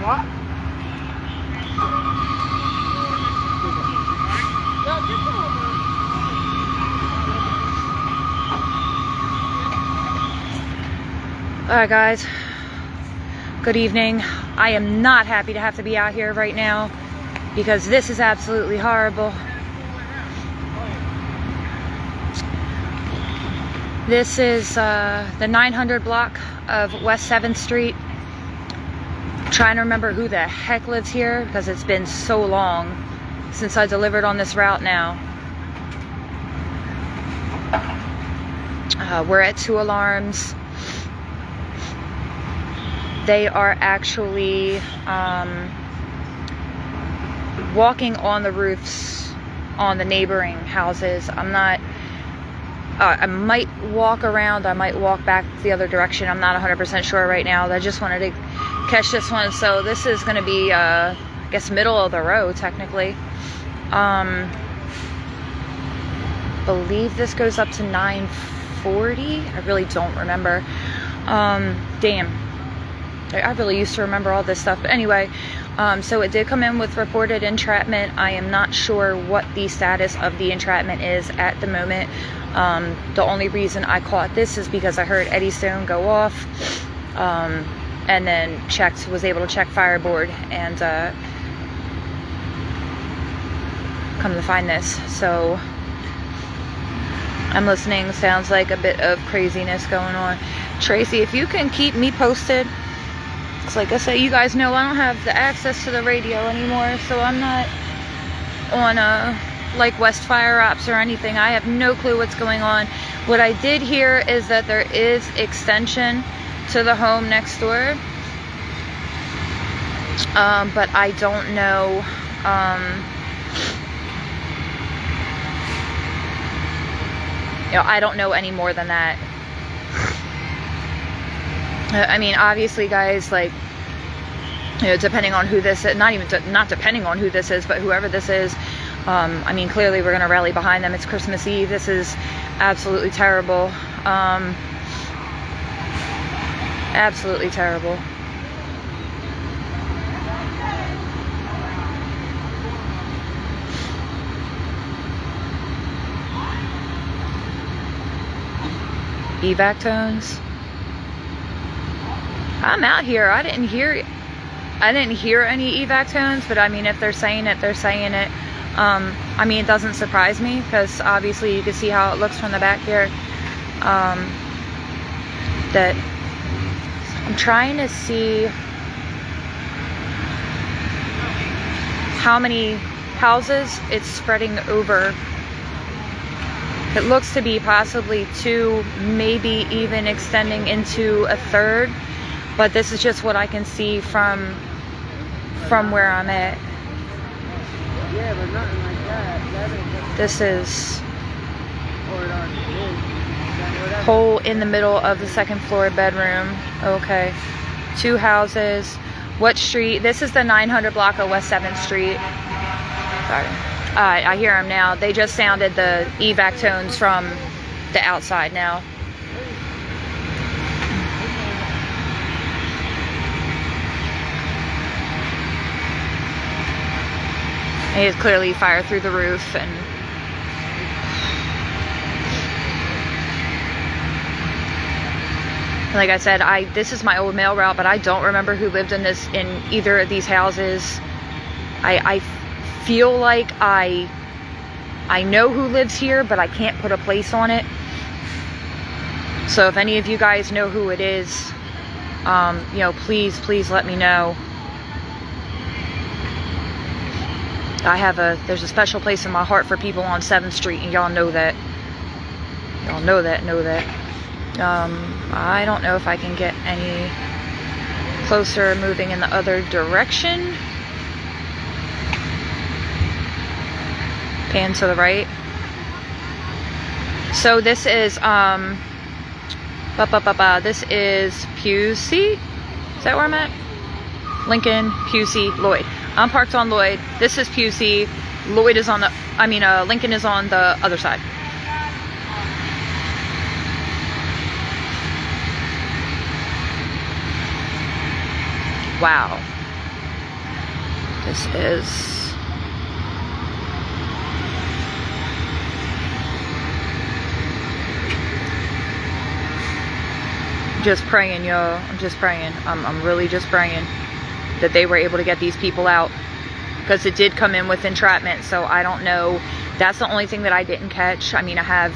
Alright guys, good evening. I am not happy to have to be out here right now because this is absolutely horrible. This is the 900 block of West 7th Street. I'm trying to remember who the heck lives here because it's been so long since I delivered on this route now. We're at 2 alarms. They are actually walking on the roofs on the neighboring houses. I'm not, I might walk around, I might walk back the other direction. I'm not 100% sure right now. I just wanted to catch this one. So this is going to be, I guess, middle of the road, technically. Believe this goes up to 940. I really don't remember. Damn. I really used to remember all this stuff. But anyway, so it did come in with reported entrapment. I am not sure what the status of the entrapment is at the moment. The only reason I caught this is because I heard Eddystone go off, and then was able to check Fireboard, and come to find this. So I'm listening. Sounds like a bit of craziness going on. Tracy, if you can keep me posted. Like I say, you guys know I don't have the access to the radio anymore, so I'm not on like West Fire Ops or anything. I have no clue what's going on. What I did hear is that there is extension to the home next door, but I don't know. I don't know any more than that. I mean, obviously, guys, like, depending on who this is, not depending on who this is, but whoever this is, I mean, clearly we're going to rally behind them. It's Christmas Eve. This is absolutely terrible. Absolutely terrible. Evac tones. I'm out here. I didn't hear any evac tones, but I mean, if they're saying it, they're saying it. I mean, it doesn't surprise me because obviously you can see how it looks from the back here. That I'm trying to see how many houses it's spreading over. It looks to be possibly 2, maybe even extending into a 3rd. But this is just what I can see from where I'm at. Yeah, but nothing like that. This is hole in the middle of the 2nd floor bedroom. Okay. 2 houses. What street? This is the 900 block of West 7th Street. Sorry. I hear them now. They just sounded the evac tones from the outside now. It is clearly fire through the roof, and like I said, this is my old mail route, but I don't remember who lived in either of these houses. I feel like I know who lives here, but I can't put a place on it. So if any of you guys know who it is, please let me know. There's a special place in my heart for people on 7th Street, and y'all know that. Y'all know that. I don't know if I can get any closer moving in the other direction. Pan to the right. So this is, this is Pusey. Is that where I'm at? Lincoln, Pusey, Lloyd. I'm parked on Lloyd. This is Pusey. Lloyd is on the, Lincoln is on the other side. Wow. This is just praying, y'all. I'm just praying. I'm really just praying that they were able to get these people out, because it did come in with entrapment. So I don't know. That's the only thing that I didn't catch. I mean, I have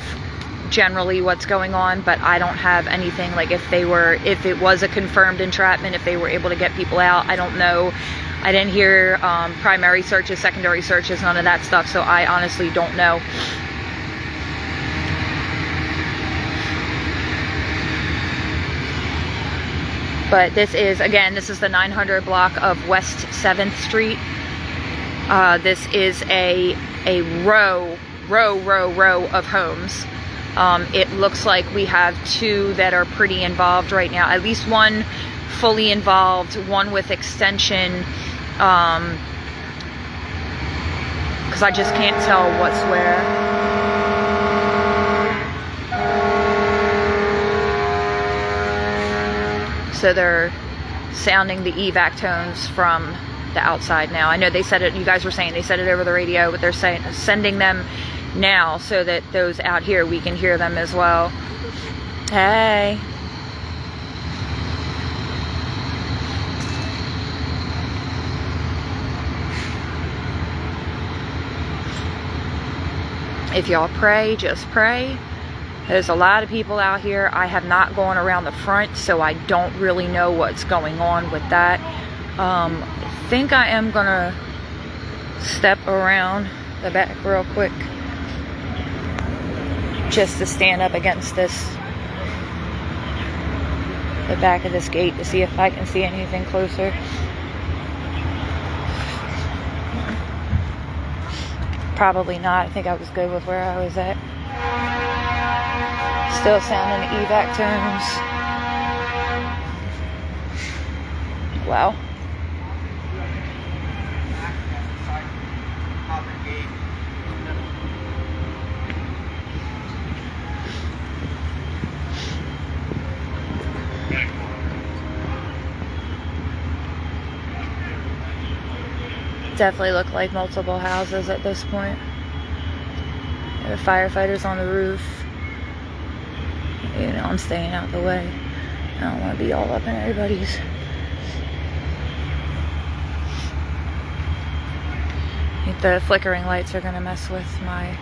generally what's going on, but I don't have anything like if it was a confirmed entrapment, if they were able to get people out. I don't know. I didn't hear primary searches, secondary searches, none of that stuff. So I honestly don't know. But this is, again, this is the 900 block of West 7th Street. This is a row of homes. It looks like we have two that are pretty involved right now. At least one fully involved, one with extension. Because I just can't tell what's where. So they're sounding the evac tones from the outside now. I know they said it, you guys were saying they said it over the radio, but they're saying sending them now so that those out here, we can hear them as well. Hey. If y'all pray, just pray. There's a lot of people out here. I have not gone around the front, so I don't really know what's going on with that. I think I am gonna step around the back real quick just to stand up against the back of this gate to see if I can see anything closer. Probably not. I think I was good with where I was at. Still sounding evac tones. Wow. Definitely look like multiple houses at this point. There are firefighters on the roof. You know, I'm staying out the way. I don't want to be all up in everybody's. I think the flickering lights are going to mess with my...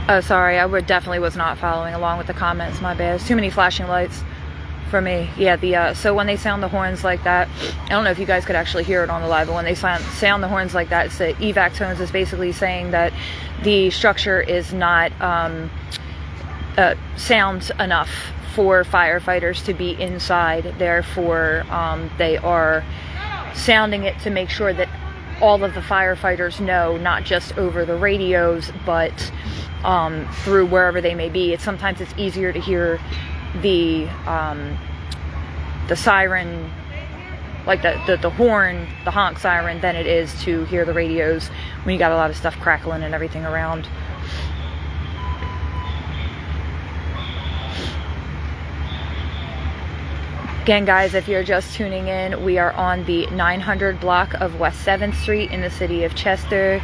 Oh, sorry, I definitely was not following along with the comments. My bad. There's too many flashing lights for me. Yeah, so when they sound the horns like that, I don't know if you guys could actually hear it on the live, but when they sound the horns like that, it's the evac tones is basically saying that the structure is not sound enough for firefighters to be inside. Therefore, they are sounding it to make sure that all of the firefighters know, not just over the radios, but through wherever they may be. Sometimes it's easier to hear the siren, like the horn, the honk siren, than it is to hear the radios when you got a lot of stuff crackling and everything around. Again, guys, if you're just tuning in, we are on the 900 block of West 7th Street in the city of Chester.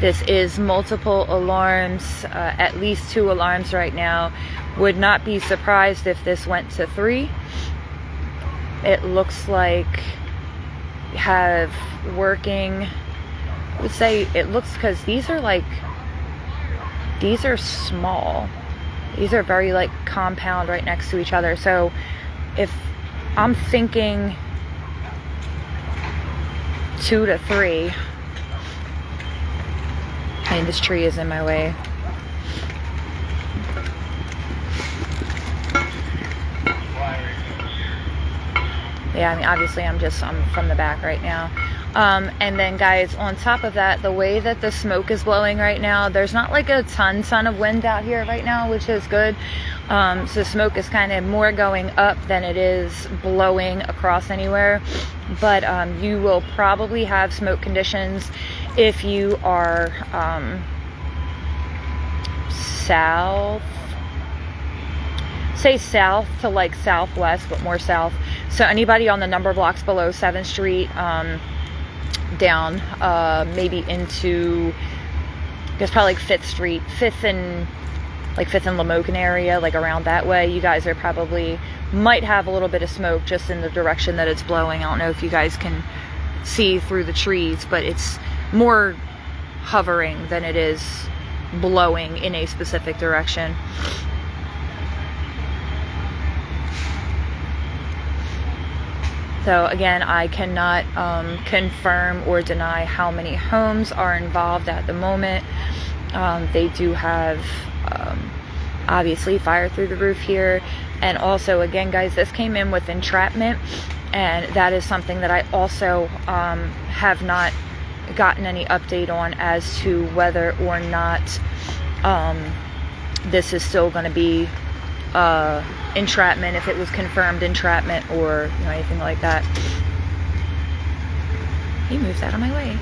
This is multiple alarms, at least 2 alarms right now. Would not be surprised if this went to 3. It looks like we have working, I would say it looks, because these are small. These are very like compound right next to each other. So if I'm thinking 2 to 3, and this tree is in my way. Yeah, I mean, obviously I'm from the back right now. And then, guys, on top of that, the way that the smoke is blowing right now, there's not like a ton of wind out here right now, which is good. So smoke is kind of more going up than it is blowing across anywhere. But you will probably have smoke conditions if you are south, say south to like southwest, but more south. So anybody on the number blocks below 7th Street, down maybe into, I guess probably like 5th Street, 5th and Lamoken area, like around that way, you guys are probably, might have a little bit of smoke just in the direction that it's blowing. I don't know if you guys can see through the trees, but it's more hovering than it is blowing in a specific direction. So again, I cannot confirm or deny how many homes are involved at the moment. They do have obviously fire through the roof here. And also, again guys, this came in with entrapment, and that is something that I also have not gotten any update on as to whether or not this is still going to be entrapment, if it was confirmed entrapment, or you know, anything like that. He moves out of my way.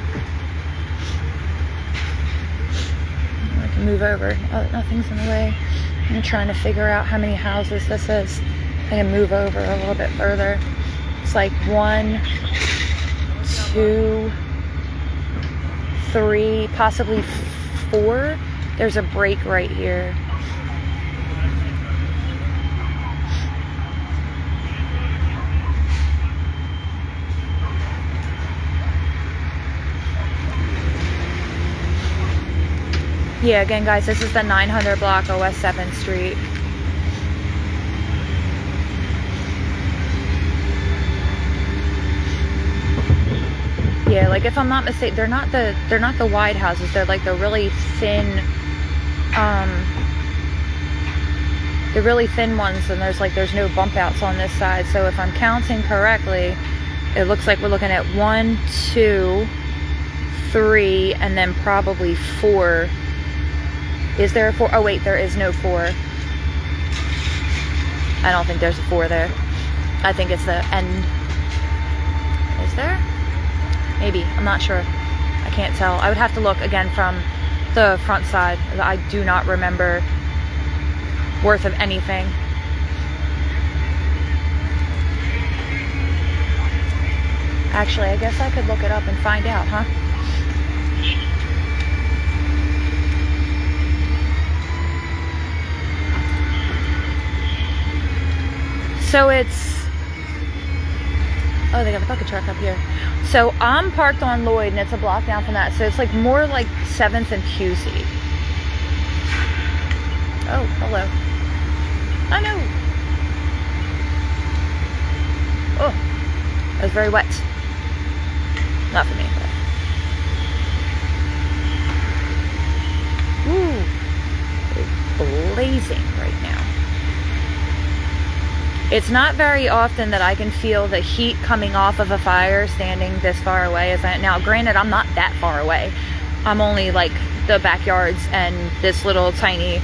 I can move over. Oh, nothing's in the way. I'm trying to figure out how many houses this is. I can move over a little bit further. It's like 1, 2, 3, possibly 4. There's a break right here. Yeah, again guys, this is the 900 block of West 7th Street. Yeah, like if I'm not mistaken, they're not the wide houses, they're like the really thin ones, and there's no bump outs on this side. So if I'm counting correctly, it looks like we're looking at 1, 2, 3, and then probably 4. Is there a 4? Oh wait, there is no 4. I don't think there's a 4 there. I think it's the end. Is there? Maybe. I'm not sure. I can't tell. I would have to look again from the front side. I do not remember worth of anything. Actually, I guess I could look it up and find out, huh? So it's, oh, they got a bucket truck up here. So I'm parked on Lloyd, and it's a block down from that. So it's like more like 7th and QC. Oh, hello. I know. Oh, it was very wet. Not for me, but. Ooh, it's blazing right now. It's not very often that I can feel the heat coming off of a fire standing this far away. Now, granted, I'm not that far away. I'm only like the backyards and this little tiny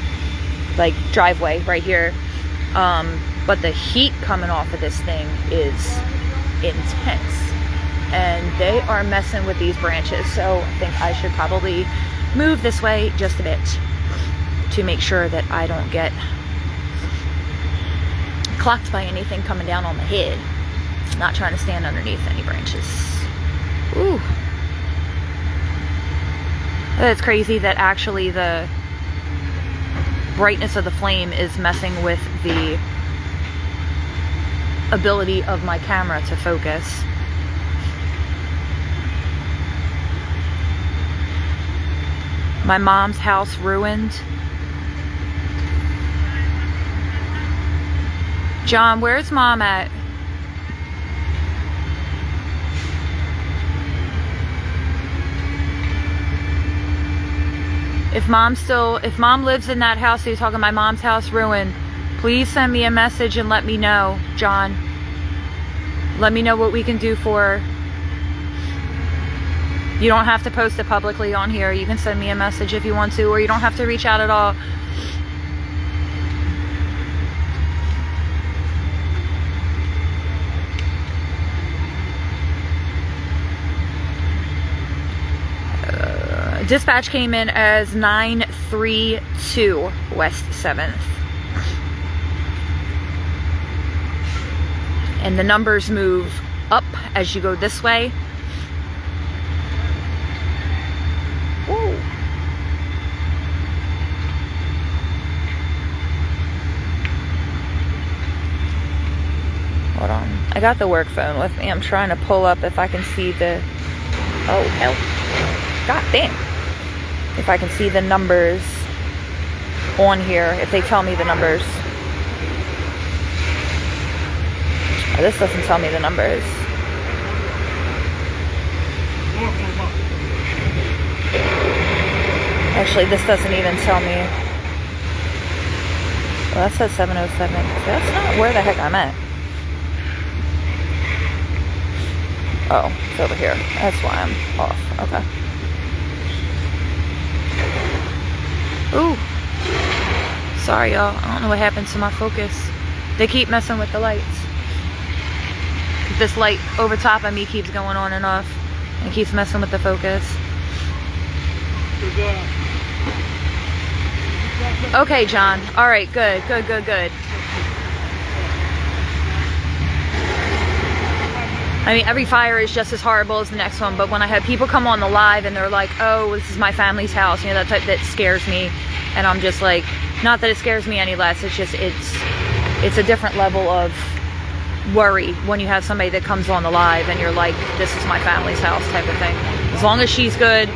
like driveway right here. But the heat coming off of this thing is intense. And they are messing with these branches. So I think I should probably move this way just a bit to make sure that I don't get clocked by anything coming down on the head. I'm not trying to stand underneath any branches. Ooh. It's crazy that actually the brightness of the flame is messing with the ability of my camera to focus. My mom's house ruined. John, where's mom at? If mom lives in that house, so you're talking my mom's house ruined, please send me a message and let me know, John. Let me know what we can do for her. You don't have to post it publicly on here. You can send me a message if you want to, or you don't have to reach out at all. Dispatch came in as 932 West 7th. And the numbers move up as you go this way. Ooh. Hold on. I got the work phone with me. I'm trying to pull up if I can see the... Oh, hell. God damn. If I can see the numbers on here. If they tell me the numbers. Oh, this doesn't tell me the numbers. Actually, this doesn't even tell me. Well, that says 707. That's not where the heck I'm at. Oh, it's over here. That's why I'm off. Okay. Ooh. Sorry, y'all. I don't know what happened to my focus. They keep messing with the lights. This light over top of me keeps going on and off. And keeps messing with the focus. Okay, John. Alright, good. Good, good, good. I mean, every fire is just as horrible as the next one, but when I had people come on the live and they're like, oh, this is my family's house, you know, that type, that scares me. And I'm just like, not that it scares me any less, it's just, it's a different level of worry when you have somebody that comes on the live and you're like, this is my family's house type of thing. As long as she's good.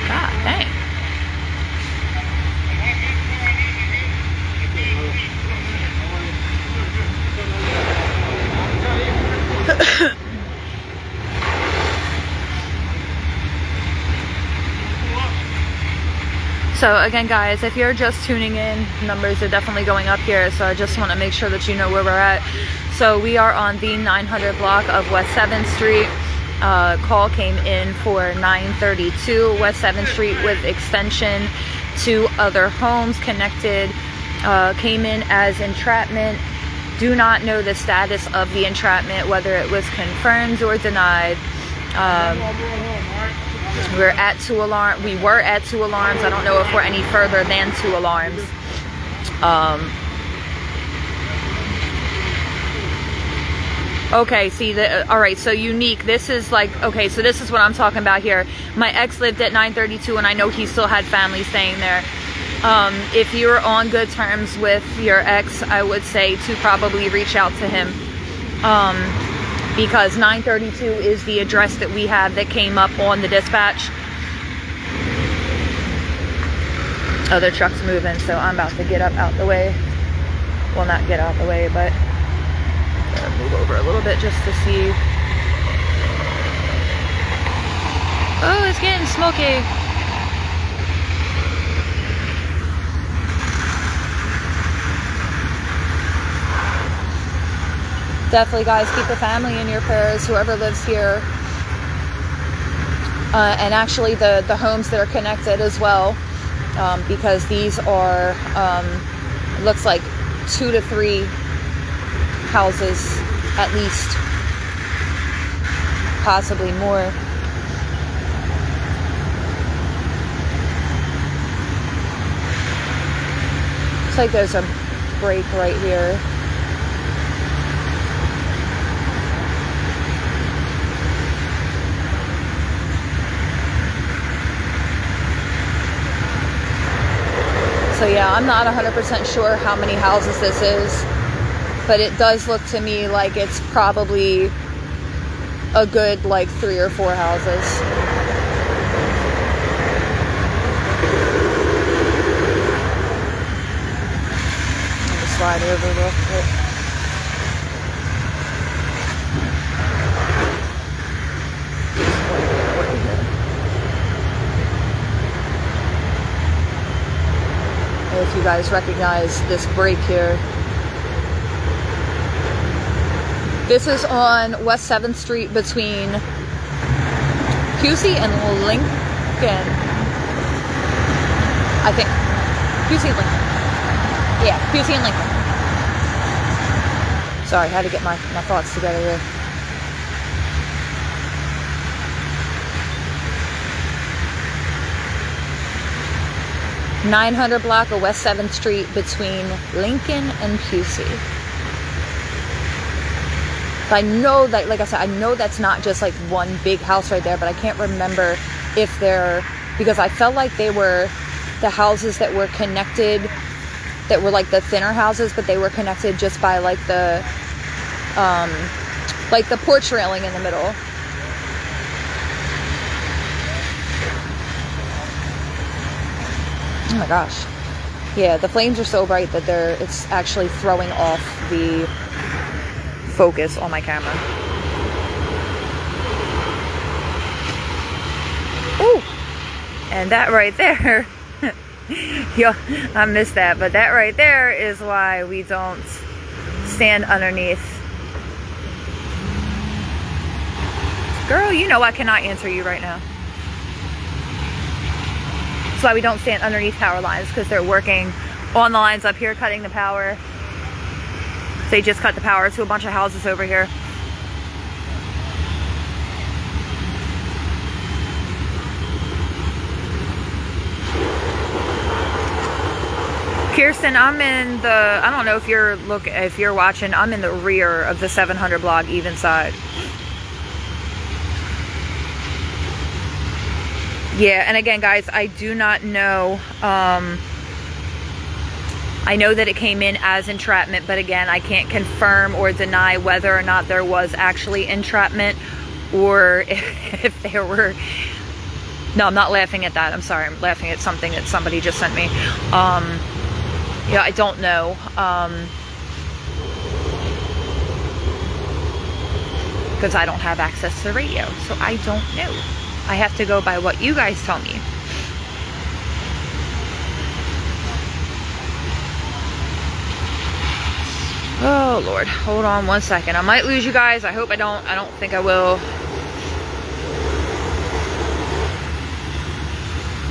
God dang. So again, guys, if you're just tuning in, numbers are definitely going up here, so I just want to make sure that you know where we're at. So we are on the 900 block of West 7th Street. Call came in for 932 West 7th Street with extension to other homes connected. Came in as entrapment. Do not know the status of the entrapment, whether it was confirmed or denied. We were at 2 alarms. I don't know if we're any further than 2 alarms. Okay, see, all right, so unique. This is like, okay, so this is what I'm talking about here. My ex lived at 932, and I know he still had family staying there. If you're on good terms with your ex, I would say to probably reach out to him. Because 932 is the address that we have that came up on the dispatch. Other trucks moving, so I'm about to get up out the way. Well, not get out the way, but move over a little bit just to see. Oh, it's getting smoky. Definitely, guys, keep the family in your prayers, whoever lives here. And actually the homes that are connected as well. Because these are, it looks like 2 to 3 houses at least. Possibly more. Looks like there's a break right here. So yeah, I'm not 100% sure how many houses this is, but it does look to me like it's probably a good like 3 or 4 houses. Let me slide over real quick. If you guys recognize this break here. This is on West 7th Street between Pusey and Lincoln. I think. Pusey and Lincoln. Yeah, Pusey and Lincoln. Sorry, I had to get my thoughts together here. .900 block of West 7th Street between Lincoln and Pusey. I know that, like I said, I know that's not just like one big house right there, but I can't remember if they're, because I felt like they were the houses that were connected, that were like the thinner houses, but they were connected just by like the porch railing in the middle. Oh my gosh. Yeah, the flames are so bright that it's actually throwing off the focus on my camera. Ooh! And that right there, yo, I missed that, but that right there is why we don't stand underneath. Girl, you know I cannot answer you right now. That's why we don't stand underneath power lines, because they're working on the lines up here, cutting the power. They just cut the power to a bunch of houses over here. Kirsten, I'm in the, I don't know if you're watching, I'm in the rear of the 700 block even side. Yeah, and again, guys, I do not know. I know that it came in as entrapment, but again, I can't confirm or deny whether or not there was actually entrapment, or if there were. No, I'm not laughing at that. I'm sorry. I'm laughing at something that somebody just sent me. Yeah, I don't know. Because I don't have access to the radio, so I don't know. I have to go by what you guys tell me. Oh Lord, hold on one second. I might lose you guys. I hope I don't. I don't think I will.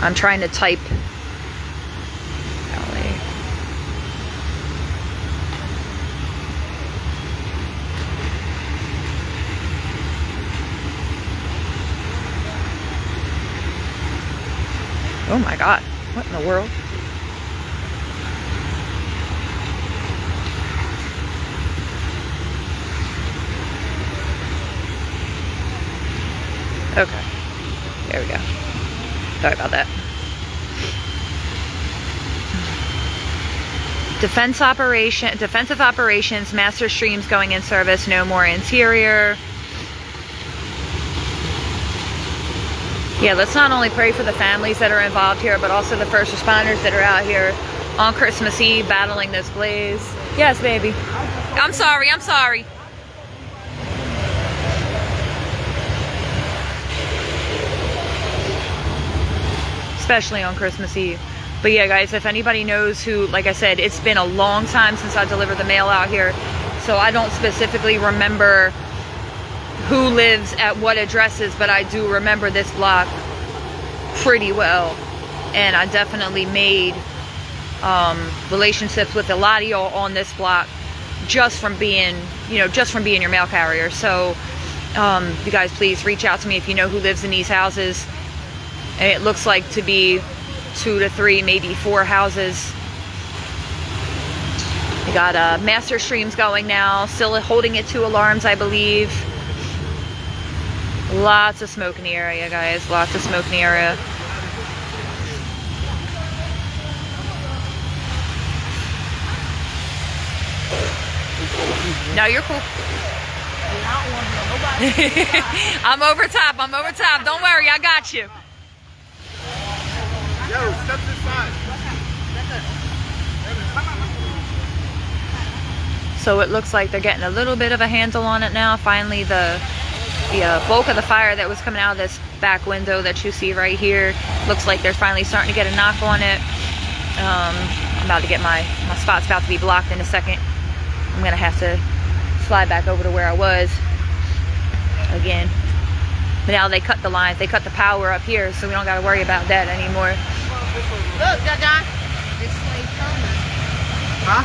I'm trying to type. Oh my God, what in the world? Okay, there we go. Sorry about that. Defensive operations, master streams going in service, no more interior. Yeah, let's not only pray for the families that are involved here, but also the first responders that are out here on Christmas Eve battling this blaze. Yes, baby. I'm sorry, I'm sorry. Especially on Christmas Eve. But yeah, guys, if anybody knows who, like I said, it's been a long time since I delivered the mail out here, so I don't specifically remember who lives at what addresses, but I do remember this block pretty well, and I definitely made relationships with a lot of y'all on this block just from being, just from being your mail carrier. So you guys please reach out to me if you know who lives in these houses. And it looks like to be 2 to 3, maybe 4 houses. We got master streams going now, still holding at 2 alarms, I believe. Lots of smoke in the area, guys. Lots of smoke in the area. No, you're cool. I'm over top. I'm over top. Don't worry, I got you. Yo, step aside. So it looks like they're getting a little bit of a handle on it now. Finally, the bulk of the fire that was coming out of this back window that you see right here, looks like they're finally starting to get a knock on it. I'm about to get my spot's about to be blocked in a second. I'm gonna have to slide back over to where I was again. But now they cut the lines, they cut the power up here, so we don't gotta worry about that anymore. Look, Dada. Huh?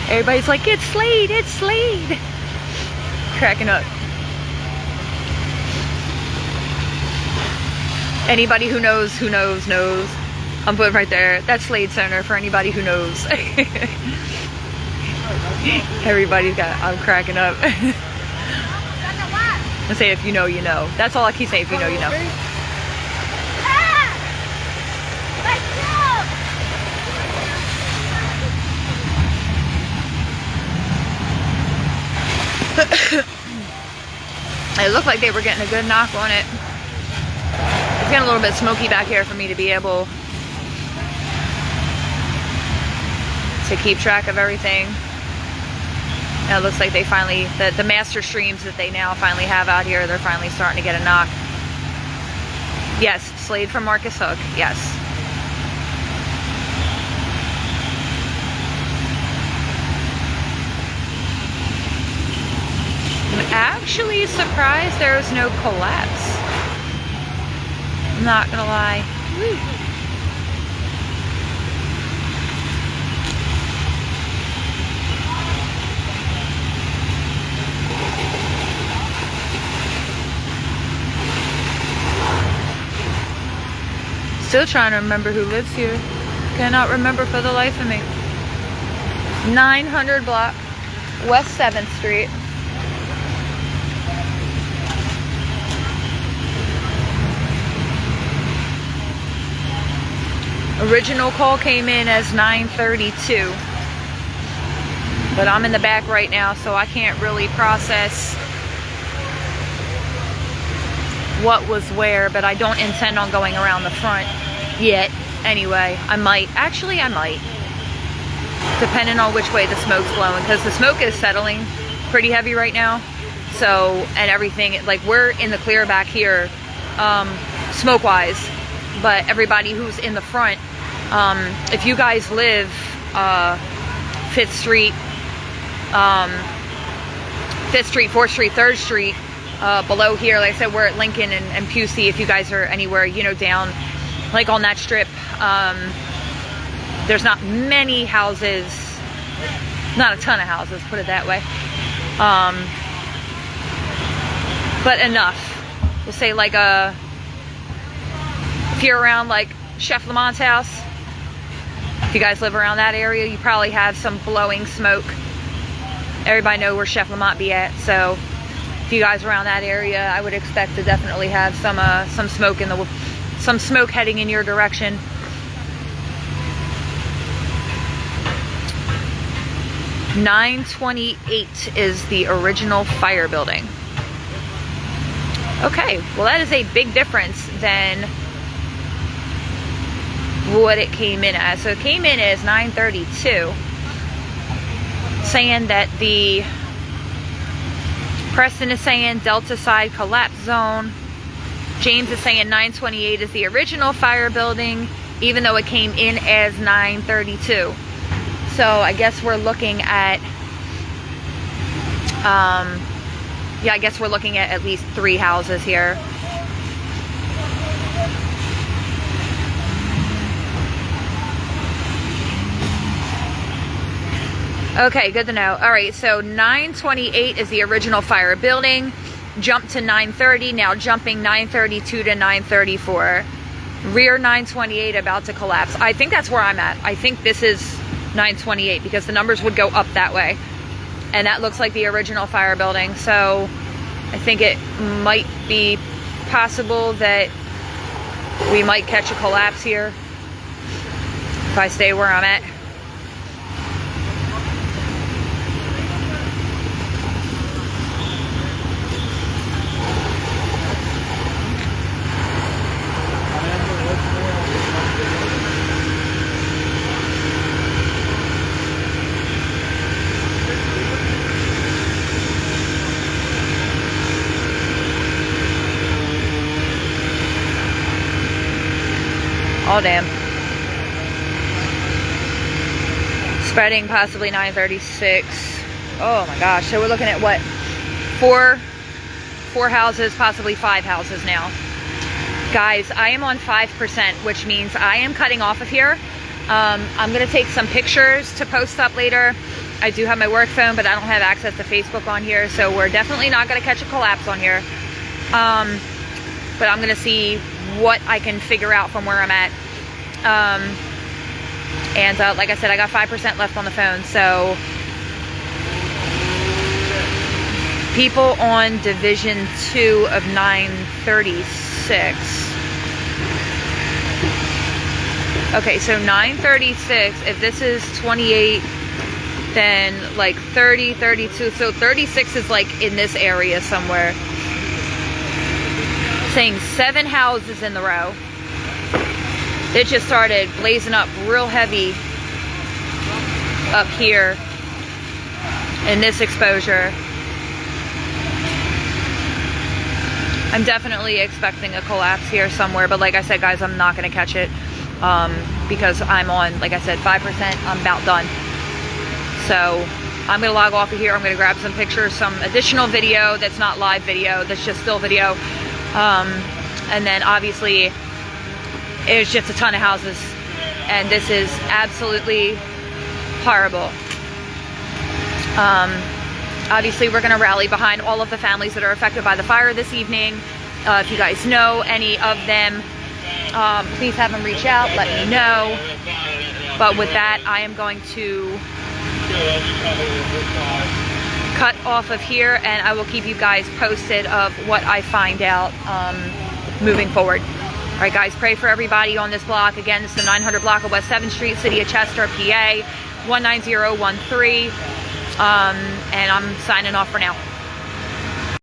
Everybody's like, it's Slade, it's Slade. Cracking up. Anybody who knows, knows. I'm putting right there. That's Slade Center for anybody who knows. Everybody's got, I'm cracking up. I say if you know, you know. That's all I keep saying, if you know, you know. It looked like they were getting a good knock on it. It's getting a little bit smoky back here for me to be able to keep track of everything. And it looks like they finally, the master streams that they now finally have out here, they're finally starting to get a knock. Yes, Slade from Marcus Hook, yes. I'm actually surprised there's no collapse. I'm not gonna lie. Woo. Still trying to remember who lives here. Cannot remember for the life of me. 900 block, West 7th Street. Original call came in as 9:32. But I'm in the back right now, so I can't really process what was where, but I don't intend on going around the front yet. Anyway, I might. Actually, I might. Depending on which way the smoke's blowing, because the smoke is settling pretty heavy right now. So, and everything, like we're in the clear back here, smoke-wise. But everybody who's in the front, if you guys live 5th Street, 5th Street, 4th Street, 3rd Street, below here, like I said, we're at Lincoln and Pusey. If you guys are anywhere, you know, down like on that strip, there's not many houses, not a ton of houses, put it that way, but enough. We'll say like if you're around like Chef Lamont's house, if you guys live around that area, you probably have some blowing smoke. Everybody know where Chef Lamont be at, so if you guys around that area, I would expect to definitely have some smoke some smoke heading in your direction. $928 is the original fire building. Okay, well that is a big difference than what it came in as. So it came in as 932, saying that the Preston is saying Delta side collapse zone. James is saying 928 is the original fire building, even though it came in as 932. So I guess we're looking at, yeah, I guess we're looking at least 3 houses here. Okay, good to know. All right, so 928 is the original fire building. Jumped to 930, now jumping 932 to 934. Rear 928 about to collapse. I think that's where I'm at. I think this is 928 because the numbers would go up that way. And that looks like the original fire building. So I think it might be possible that we might catch a collapse here if I stay where I'm at. Oh, damn. Spreading possibly 936. Oh my gosh. So we're looking at what? 4 houses, possibly 5 houses now. Guys, I am on 5%, which means I am cutting off of here. I'm gonna take some pictures to post up later. I do have my work phone, but I don't have access to Facebook on here, so we're definitely not gonna catch a collapse on here. But I'm gonna see what I can figure out from where I'm at. Like I said, I got 5% left on the phone, so people on Division 2 of 936. Okay, so 936, if this is 28, then like 30, 32, so 36 is like in this area somewhere. Saying 7 houses in the row. It just started blazing up real heavy up here in this exposure. I'm definitely expecting a collapse here somewhere, but like I said, guys, I'm not going to catch it because I'm on, like I said, 5%. I'm about done. So I'm going to log off of here. I'm going to grab some pictures, some additional video that's not live video, that's just still video. And then obviously it's just a ton of houses, and this is absolutely horrible. Obviously we're going to rally behind all of the families that are affected by the fire this evening. If you guys know any of them, please have them reach out, let me know. But with that, I am going to cut off of here, and I will keep you guys posted of what I find out moving forward. All right, guys, pray for everybody on this block. Again, it's the 900 block of West 7th Street, City of Chester, PA, 19013. And I'm signing off for now.